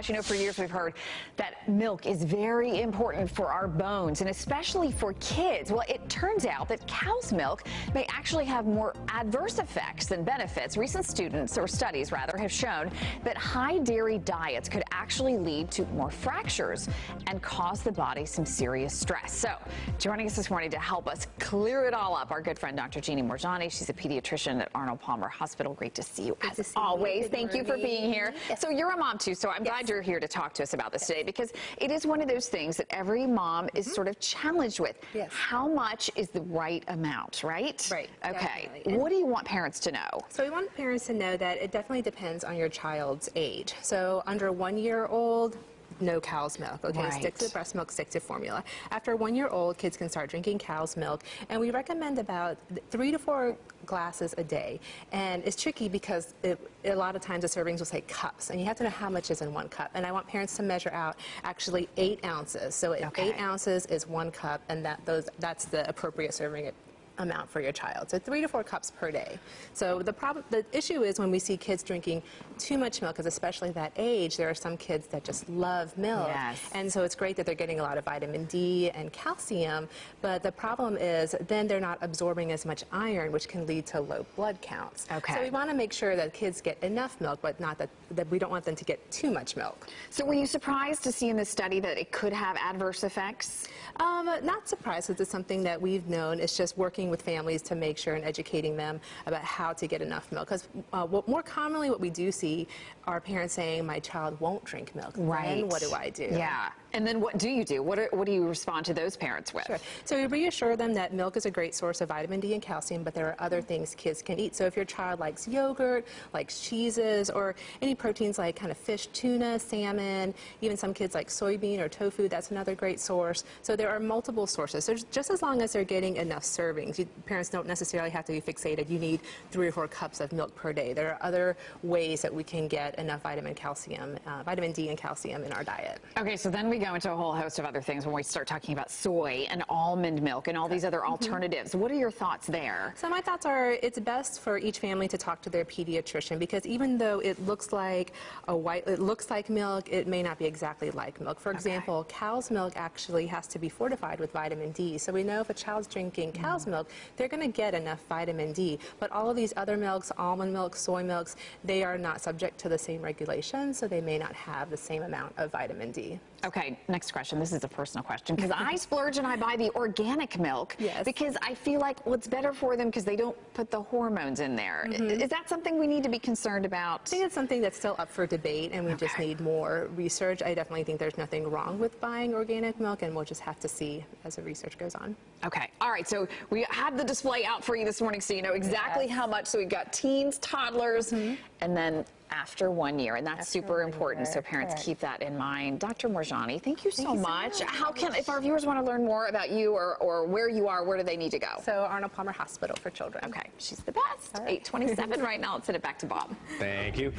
You know, for years we've heard that milk is very important for our bones, and especially for kids. Well, it turns out that cow's milk may actually have more adverse effects than benefits. Recent studies have shown that high dairy diets could actually lead to more fractures and cause the body some serious stress. So, joining us this morning to help us clear it all up, our good friend Dr. Jeannie Moorjani. She's a pediatrician at Arnold Palmer Hospital. Great to see you as always. Thank you for being here. Yes. So you're a mom too, so I'm glad you're here to talk to us about this today, because it is one of those things that every mom is sort of challenged with. Yes. How much is the right amount, right? Right. Okay. Definitely. What do you want parents to know? So we want parents to know that it definitely depends on your child's age. So under 1 year old, no cow's milk. Okay, right. Stick to the breast milk, stick to formula. After 1 year old, kids can start drinking cow's milk, and we recommend about 3 to 4 glasses a day. And it's tricky because a lot of times the servings will say cups, and you have to know how much is in 1 cup. And I want parents to measure out actually 8 ounces. So if 8 ounces is 1 cup, and that's the appropriate serving amount for your child. So 3 to 4 cups per day. So the issue is when we see kids drinking too much milk, because especially that age, there are some kids that just love milk. Yes. And so it's great that they're getting a lot of vitamin D and calcium, but the problem is then they're not absorbing as much iron, which can lead to low blood counts. Okay. So we want to make sure that kids get enough milk, but not that we don't want them to get too much milk. So were you surprised to see in this study that it could have adverse effects? Not surprised, because it's something that we've known. It's just working with families to make sure and educating them about how to get enough milk. Because more commonly what we do see are parents saying, my child won't drink milk. Right. Then what do I do? Yeah. And then what do you do? What do you respond to those parents with? Sure. So we reassure them that milk is a great source of vitamin D and calcium, but there are other things kids can eat. So if your child likes yogurt, likes cheeses, or any proteins like kind of fish, tuna, salmon, even some kids like soybean or tofu, that's another great source. So there are multiple sources. So just as long as they're getting enough servings, parents don't necessarily have to be fixated. You need 3 or 4 cups of milk per day. There are other ways that we can get enough vitamin D and calcium in our diet. Okay, so then we go into a whole host of other things when we start talking about soy and almond milk and all these other alternatives. What are your thoughts there? So my thoughts are it's best for each family to talk to their pediatrician, because even though it looks like milk, it may not be exactly like milk. For example, cow's milk actually has to be fortified with vitamin D. So we know if a child's drinking cow's milk, they're going to get enough vitamin D. But all of these other milks, almond milk, soy milks, they are not subject to the same regulations, so they may not have the same amount of vitamin D. Okay, next question. This is a personal question, because I splurge and I buy the organic milk because I feel like, well, it's better for them because they don't put the hormones in there. Is that something we need to be concerned about? I think it's something that's still up for debate, and we just need more research. I definitely think there's nothing wrong with buying organic milk, and we'll just have to see as the research goes on. Okay. All right. So we had the display out for you this morning, so you know exactly how much. So we've got teens, toddlers, and then after 1 year, and that's super important. So parents keep that in mind. Dr. Moorjani, thank you so much. How can, if our viewers want to learn more about you or where you are, where do they need to go? So Arnold Palmer Hospital for Children. Okay. She's the best. 8:27 right now. Let's send it back to Bob. Thank you.